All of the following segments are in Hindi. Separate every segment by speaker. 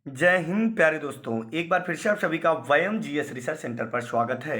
Speaker 1: जय हिंद प्यारे दोस्तों। एक बार फिर से आप सभी का वयम जीएस रिसर्च सेंटर पर स्वागत है।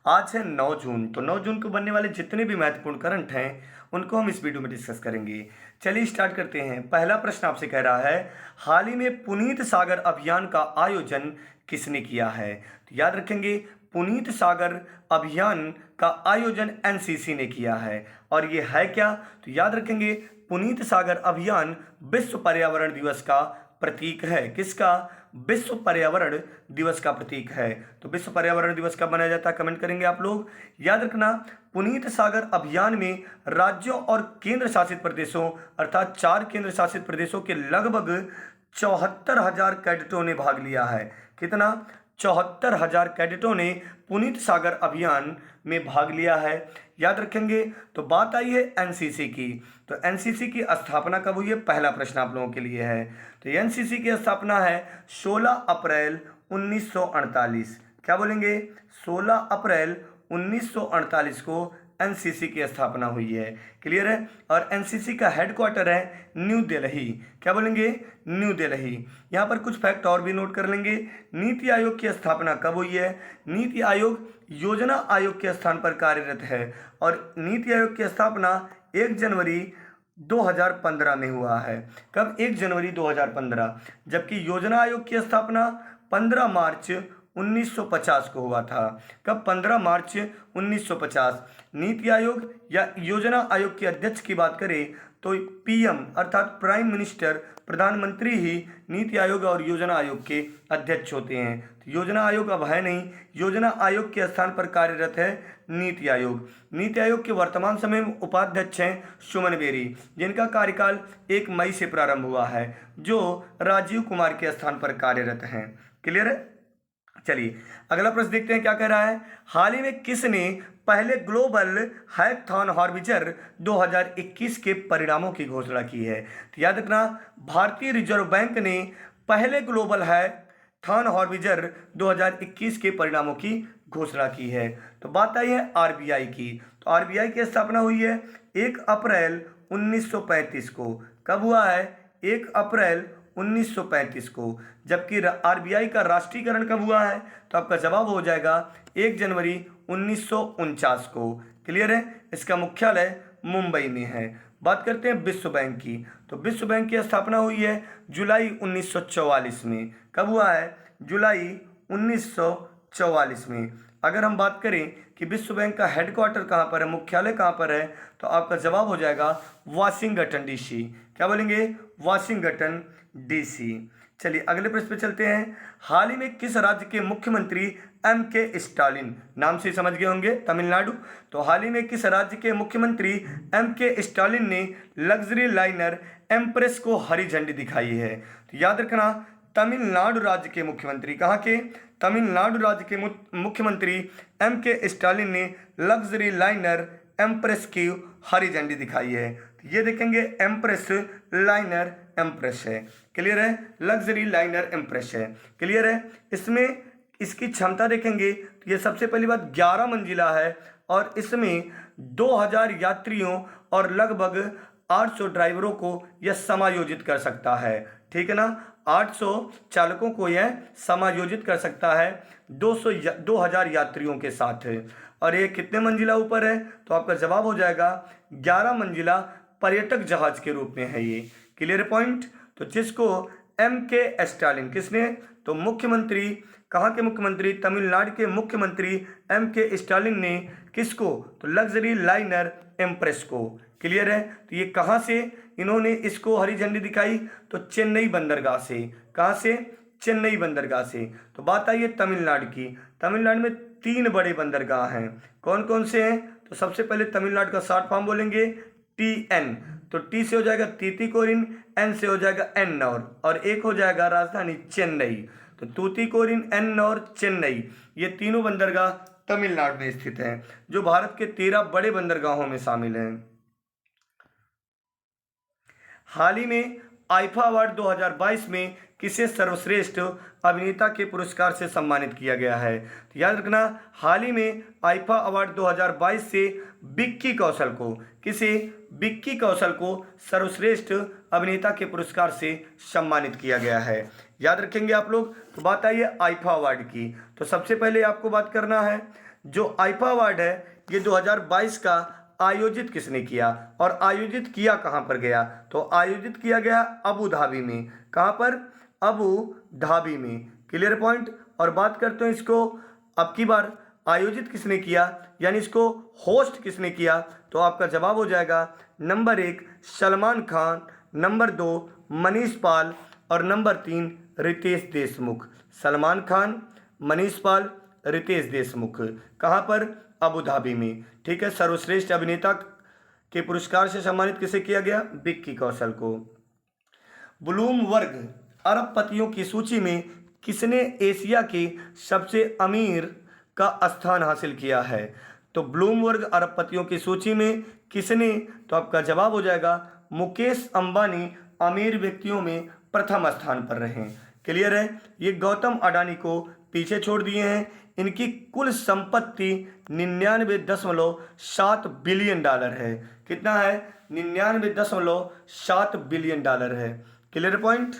Speaker 1: आज है 9 जून। तो 9 जून को बनने वाले जितने भी महत्वपूर्ण करंट हैं उनको हम इस वीडियो में डिस्कस करेंगे। चलिए स्टार्ट करते हैं। पहला प्रश्न आपसे कह रहा है, हाल ही में पुनीत सागर अभियान का आयोजन किसने किया है? तो याद रखेंगे, पुनीत सागर अभियान का आयोजन एनसीसी ने किया है। और ये है क्या? तो याद रखेंगे, पुनीत सागर अभियान विश्व पर्यावरण दिवस का प्रतीक है। किसका? विश्व पर्यावरण दिवस का प्रतीक है। तो विश्व पर्यावरण दिवस कब मनाया जाता है, कमेंट करेंगे आप लोग। याद रखना, पुनीत सागर अभियान में राज्यों और केंद्र शासित प्रदेशों अर्थात 4 केंद्र शासित प्रदेशों के लगभग 74,000 कैडेटों ने भाग लिया है। कितना? 74,000 कैडेटों ने पुनीत सागर अभियान में भाग लिया है। याद रखेंगे। तो बात आई है एनसीसी की। तो एनसीसी की स्थापना कब हुई है? पहला प्रश्न आप लोगों के लिए है। तो एनसीसी की स्थापना है 16 अप्रैल 1948। क्या बोलेंगे? 16 अप्रैल 1948 को एनसीसी की स्थापना हुई है। क्लियर है? और एनसीसी का हेडक्वार्टर है न्यू दिल्ली। क्या बोलेंगे? न्यू दिल्ली। यहाँ पर कुछ फैक्ट और भी नोट कर लेंगे। नीति आयोग की स्थापना कब हुई है? नीति आयोग योजना आयोग के स्थान पर कार्यरत है और नीति आयोग की स्थापना 1 जनवरी 2015 में हुआ है। कब? 1 जनवरी 2015। जबकि योजना आयोग की स्थापना 15 मार्च 1950 को हुआ था। कब? 15 मार्च 1950। नीति आयोग या योजना आयोग के अध्यक्ष की बात करें तो पीएम अर्थात प्राइम मिनिस्टर, प्रधानमंत्री ही नीति आयोग और योजना आयोग के अध्यक्ष होते हैं। तो योजना आयोग अब है नहीं, योजना आयोग के स्थान पर कार्यरत है नीति आयोग। नीति आयोग के वर्तमान समय में उपाध्यक्ष हैं सुमन बेरी, जिनका कार्यकाल 1 मई से प्रारंभ हुआ है, जो राजीव कुमार के स्थान पर कार्यरत हैं। क्लियर है? चलिए अगला प्रश्न देखते हैं क्या कह रहा है। हाल ही में किसने पहले ग्लोबल हैकाथॉन हार्बिजर 2021 के परिणामों की घोषणा की है? तो याद रखना, भारतीय रिजर्व बैंक ने पहले ग्लोबल हैकाथॉन हार्बिजर 2021 के परिणामों की घोषणा की है। तो बात आई है आरबीआई की। तो आरबीआई की स्थापना हुई है 1 अप्रैल 1935 को। कब हुआ है? 1 अप्रैल 1935 को। जबकि आरबीआई का राष्ट्रीयकरण कब हुआ है? तो आपका जवाब हो जाएगा 1 जनवरी 1949 को। क्लियर है? इसका मुख्यालय मुंबई में है। बात करते हैं विश्व बैंक की। तो विश्व बैंक की स्थापना हुई है जुलाई 1944 में। कब हुआ है? जुलाई 1944 में। अगर हम बात करें कि विश्व बैंक का हेडक्वार्टर कहाँ पर है, मुख्यालय कहाँ पर है, तो आपका जवाब हो जाएगा वाशिंगटन डीसी। क्या बोलेंगे? Washington DC. चलिए अगले प्रश्न पे चलते हैं। हाल ही में किस राज्य के मुख्यमंत्री के स्टालिन, नाम से समझ गए होंगे, तमिलनाडु। तो हाल ही में किस राज्य के मुख्यमंत्री के स्टालिन ने लग्जरी लाइनर एम्प्रेस को हरी झंडी दिखाई है? तो याद रखना, तमिलनाडु राज्य के मुख्यमंत्री, कहाँ के? तमिलनाडु राज्य के मुख्यमंत्री के स्टालिन ने लग्जरी लाइनर एम्प्रेस की हरी झंडी दिखाई है। तो ये देखेंगे एम्प्रेस लाइनर एम्प्रेस है। क्लियर है? लग्जरी लाइनर एम्प्रेस है। क्लियर है? इसमें इसकी क्षमता देखेंगे तो ये सबसे पहली बात 11 मंजिला है और इसमें 2000 यात्रियों और लगभग 800 ड्राइवरों को यह समायोजित कर सकता है। ठीक है ना? 800 चालकों को यह समायोजित कर सकता है 2000 यात्रियों के साथ। और ये कितने मंजिला ऊपर है? तो आपका जवाब हो जाएगा 11 मंजिला पर्यटक जहाज के रूप में है ये। Clear point? तो जिसको के स्टालिन, किसने? तो मुख्यमंत्री, कहाँ के मुख्यमंत्री? तमिलनाडु के मुख्यमंत्री के स्टालिन ने किसको? तो लग्जरी लाइनर एम्प्रेस को। क्लियर है? तो ये कहाँ से इन्होंने इसको हरी झंडी दिखाई? तो चेन्नई बंदरगाह से। कहाँ से? चेन्नई बंदरगाह से। तो बात आई है तमिलनाडु की। तमिलनाडु में 3 बड़े बंदरगाह हैं। कौन कौन से हैं? तो सबसे पहले तमिलनाडु का शॉर्ट फॉर्म बोलेंगे TN। तो टी से हो जाएगा तूतीकोरिन, एन से हो जाएगा एन्नौर और एक हो जाएगा राजधानी चेन्नई। तो तूतीकोरिन, एन्नौर, चेन्नई, ये तीनों बंदरगाह तमिलनाडु में स्थित हैं, जो भारत के 13 बड़े बंदरगाहों में शामिल हैं। हाल ही में आईफा अवार्ड 2022 में किसे सर्वश्रेष्ठ अभिनेता के पुरस्कार से सम्मानित किया गया है? तो याद रखना, हाल ही में आईफा अवार्ड 2022 से विक्की कौशल को, किसे, विक्की कौशल को सर्वश्रेष्ठ अभिनेता के पुरस्कार से सम्मानित किया गया है। याद रखेंगे आप लोग। तो बात आई है आईफा अवार्ड की। तो सबसे पहले आपको बात करना है, जो आईफा अवार्ड है ये 2022 का आयोजित किसने किया, और आयोजित किया कहाँ पर गया, तो आयोजित किया गया अबू धाबी में। कहाँ पर, अबू धाबी में। Clear point. और बात करते हैं इसको अब की बार आयोजित किसने किया, यानी इसको होस्ट किसने किया, तो आपका जवाब हो जाएगा नंबर 1 सलमान खान, नंबर 2 मनीष पाल और नंबर 3 रितेश देशमुख। सलमान खान, मनीष पाल, रितेश देशमुख। कहाँ पर, अबू धाबी में। ठीक है। सर्वश्रेष्ठ अभिनेता के पुरस्कार से सम्मानित किसे किया गया, विक्की कौशल को। ब्लूमबर्ग अरबपतियों की सूची में किसने एशिया के सबसे अमीर का स्थान हासिल किया है, तो ब्लूमबर्ग अरबपतियों की सूची में किसने, तो आपका जवाब हो जाएगा मुकेश अंबानी अमीर व्यक्तियों में प्रथम स्थान पर रहे। क्लियर है। ये गौतम अडानी को पीछे छोड़ दिए हैं। इनकी कुल संपत्ति 99.7 बिलियन डॉलर है। कितना है, 99.7 बिलियन डॉलर है। Clear point.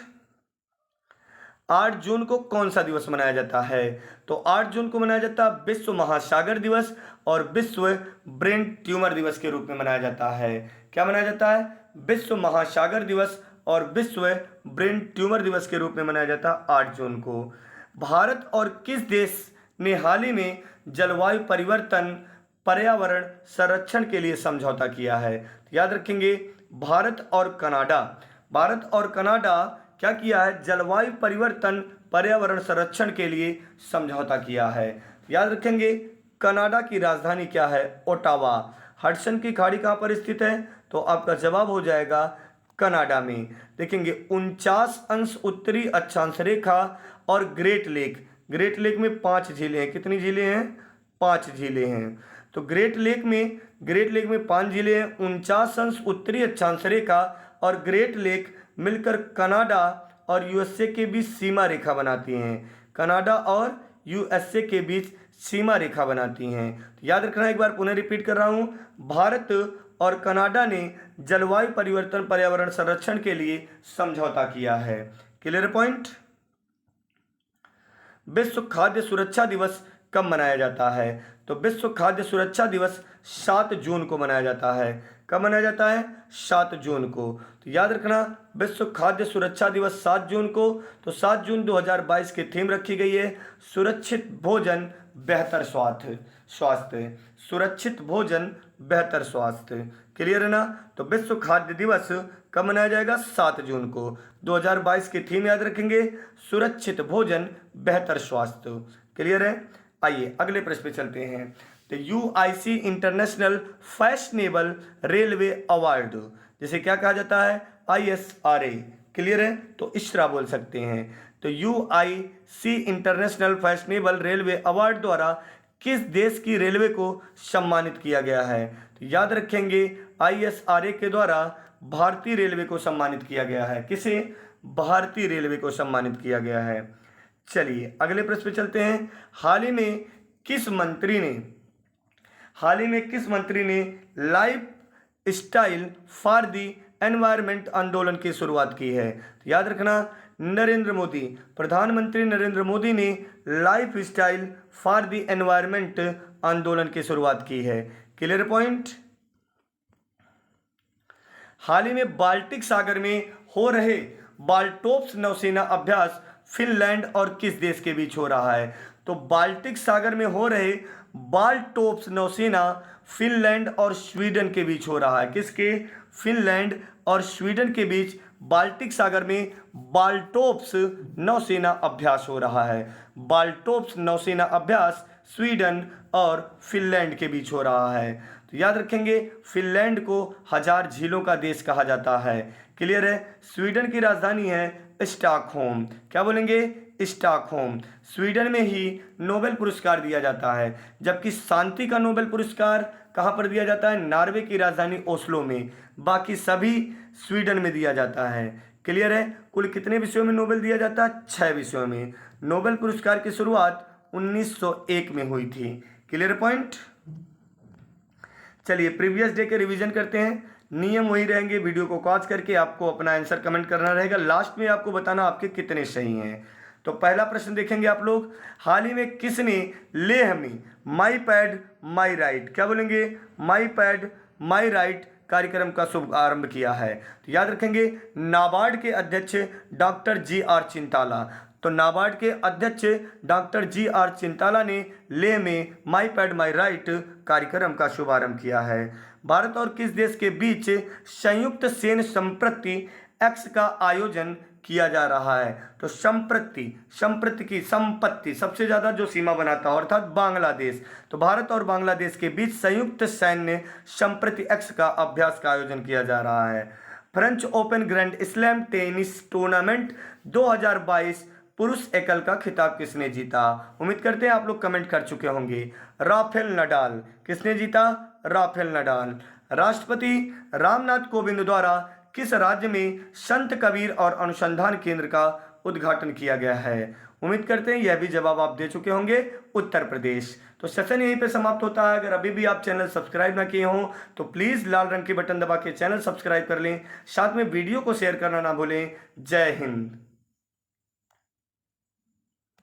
Speaker 1: 8 जून को कौन सा दिवस मनाया जाता है, तो 8 जून को मनाया जाता है विश्व महासागर दिवस और विश्व ब्रेन ट्यूमर दिवस के रूप में मनाया जाता है। क्या मनाया जाता है, विश्व महासागर दिवस और विश्व ब्रेन ट्यूमर दिवस के रूप में मनाया जाता है 8 जून को। भारत और किस देश ने हाल ही में जलवायु परिवर्तन पर्यावरण संरक्षण के लिए समझौता किया है, याद रखेंगे भारत और कनाडा। भारत और कनाडा क्या किया है, जलवायु परिवर्तन पर्यावरण संरक्षण के लिए समझौता किया है। याद रखेंगे कनाडा की राजधानी क्या है, ओटावा। हडसन की खाड़ी कहाँ पर स्थित है, तो आपका जवाब हो जाएगा कनाडा में। देखेंगे 49 अंश उत्तरी अक्षांश रेखा और ग्रेट लेक। ग्रेट लेक में 5 झीलें हैं। कितनी झीलें हैं, 5 झीलें हैं। तो ग्रेट लेक में 5 झीलें हैं। 49 अंश उत्तरी अक्षांश रेखा और ग्रेट लेक मिलकर कनाडा और यूएसए के बीच सीमा रेखा बनाती हैं। कनाडा और यूएसए के बीच सीमा रेखा बनाती हैं। तो याद रखना, एक बार पुनः रिपीट कर रहा हूँ, भारत और कनाडा ने जलवायु परिवर्तन पर्यावरण संरक्षण के लिए समझौता किया है। Clear point. विश्व खाद्य सुरक्षा दिवस कब मनाया जाता है, तो विश्व खाद्य सुरक्षा दिवस 7 जून को मनाया जाता है। कब मनाया जाता है, 7 जून को। तो याद रखना विश्व खाद्य सुरक्षा दिवस 7 जून को। तो 7 जून 2022 की थीम रखी गई है सुरक्षित भोजन बेहतर स्वास्थ्य। सुरक्षित भोजन बेहतर स्वास्थ्य। क्लियर है ना। तो विश्व खाद्य दिवस कब मनाया जाएगा, 7 जून को। 2022 की थीम याद रखेंगे सुरक्षित भोजन बेहतर स्वास्थ्य। क्लियर है। आइए अगले प्रश्न पे चलते हैं। तो UIC international fashionable railway award, जिसे क्या कहा जाता है, ISRA। क्लियर है। तो ISRA बोल सकते हैं। तो UIC international fashionable railway award द्वारा किस देश की रेलवे को सम्मानित किया गया है, तो याद रखेंगे ISRA के द्वारा भारतीय रेलवे को सम्मानित किया गया है। किसे, भारतीय रेलवे को सम्मानित किया गया है। चलिए अगले प्रश्न पे चलते हैं। हाल ही में किस मंत्री ने life style for the environment आंदोलन की शुरुआत की है, तो याद रखना नरेंद्र मोदी। प्रधानमंत्री नरेंद्र मोदी ने life style for the environment आंदोलन की शुरुआत की है। Clear point. हाल ही में बाल्टिक सागर में हो रहे बाल्टोप्स नौसेना अभ्यास फिनलैंड और किस देश के बीच हो रहा है, तो बाल्टिक सागर में हो रहे बाल्टोप्स नौसेना फिनलैंड और स्वीडन के बीच हो रहा है। किसके, फिनलैंड और स्वीडन के बीच बाल्टिक सागर में बाल्टोप्स नौसेना अभ्यास हो रहा है। बाल्टोप्स नौसेना अभ्यास स्वीडन और फिनलैंड के बीच हो रहा है। तो याद रखेंगे फिनलैंड को 1000 झीलों का देश कहा जाता है। क्लियर है। स्वीडन की राजधानी है स्टॉकहोम। क्या बोलेंगे, स्टॉकहोम। स्वीडन में ही नोबेल पुरस्कार दिया जाता है, जबकि शांति का नोबेल पुरस्कार कहाँ पर दिया जाता है, नॉर्वे की राजधानी ओस्लो में। बाकी सभी स्वीडन में दिया जाता है। क्लियर है। कुल कितने विषयों में नोबेल दिया जाता है, 6 विषयों में। नोबेल पुरस्कार की शुरुआत 1901 में हुई थी। Clear point. चलिए प्रीवियस डे के रिवीजन करते हैं। नियम वही रहेंगे, वीडियो को पॉज करके आपको अपना आंसर कमेंट करना रहेगा, लास्ट में आपको बताना आपके कितने सही हैं। तो पहला प्रश्न देखेंगे आप लोग, हाल ही में किसने लेह में माई पैड माई राइट, क्या बोलेंगे, माई पैड माई राइट कार्यक्रम का शुभारंभ किया है। तो याद रखेंगे नाबार्ड के अध्यक्ष डॉक्टर GR चिंताला। तो नाबार्ड के अध्यक्ष डॉक्टर GR चिंताला ने लेह में माई पैड माई राइट कार्यक्रम का शुभारंभ किया है। भारत और किस देश के बीच संयुक्त सैन्य संप्रति एक्स का आयोजन किया जा रहा है। तो संप्रति की संपत्ति सबसे ज्यादा जो सीमा बनाता है अर्थात बांग्लादेश। तो भारत और बांग्लादेश के बीच संयुक्त सैन्य संप्रति एक्स का अभ्यास का आयोजन किया जा रहा है। French open grand slam tennis tournament 2022 पुरुष एकल का खिताब किसने जीता। उम्मीद करते हैं आप लोग कमेंट कर चुके होंगे। Rafael Nadal. किसने जीता, राफेल नडाल। राष्ट्रपति रामनाथ कोविंद द्वारा किस राज्य में संत कबीर और अनुसंधान केंद्र का उद्घाटन किया गया है। उम्मीद करते हैं यह भी जवाब आप दे चुके होंगे, उत्तर प्रदेश। तो सेशन यहीं पे समाप्त होता है। अगर अभी भी आप चैनल सब्सक्राइब ना किए हों तो प्लीज़ लाल रंग की बटन दबा के चैनल सब्सक्राइब कर लें, साथ में वीडियो को शेयर करना ना भूलें। जय हिंद।